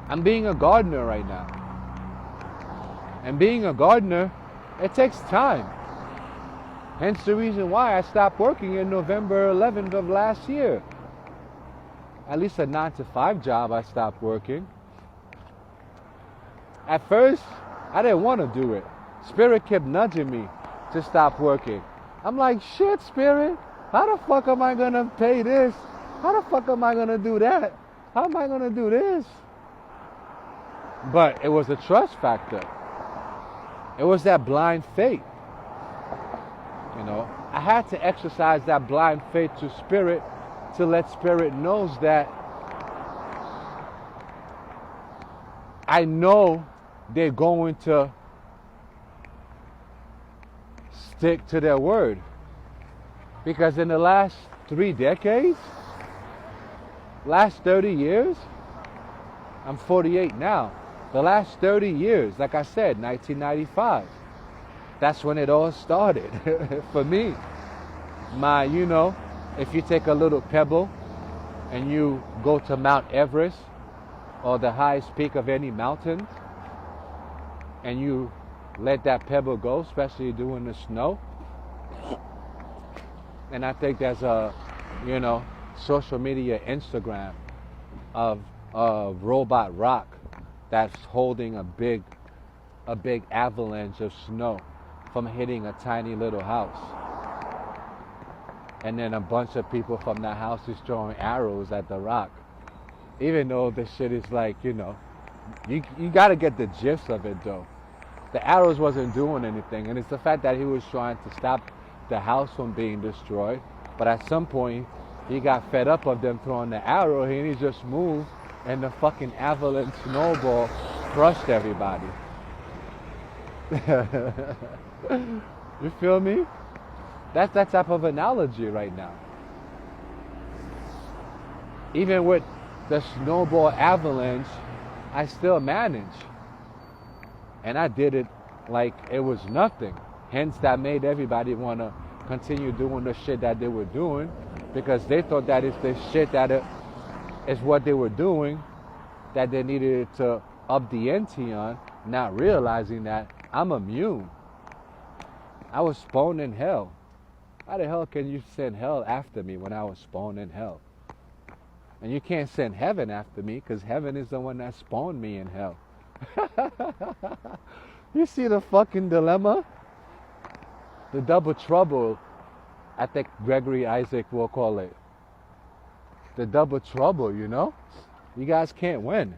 I'm being a gardener right now. And being a gardener, it takes time. Hence the reason why I stopped working in November 11th of last year. At least a 9-to-5 job I stopped working. At first, I didn't want to do it. Spirit kept nudging me to stop working. I'm like, shit, Spirit, how the fuck am I going to pay this? How the fuck am I going to do that? How am I going to do this? But it was a trust factor. It was that blind faith. You know, I had to exercise that blind faith to Spirit to let Spirit knows that I know they're going to stick to their word. Because in the last 3 decades, last 30 years, I'm 48 now. The last 30 years, like I said, 1995, that's when it all started for me. If you take a little pebble and you go to Mount Everest or the highest peak of any mountain and you let that pebble go, especially during the snow. And I think there's a, social media Instagram of robot rock that's holding a big avalanche of snow from hitting a tiny little house. And then a bunch of people from that house is throwing arrows at the rock. Even though the shit is like, you gotta get the gist of it though. The arrows wasn't doing anything, and it's the fact that he was trying to stop the house from being destroyed. But at some point, he got fed up of them throwing the arrow, and he just moved, and the fucking avalanche snowball crushed everybody. You feel me? That's that type of analogy right now. Even with the snowball avalanche, I still managed. And I did it like it was nothing. Hence, that made everybody want to continue doing the shit that they were doing, because they thought that it's the shit that is what they were doing that they needed to up the ante on, not realizing that I'm immune. I was spawned in hell. How the hell can you send hell after me when I was spawned in hell? And you can't send heaven after me, because heaven is the one that spawned me in hell. You see the fucking dilemma? The double trouble, I think Gregory Isaac will call it. The double trouble, You guys can't win.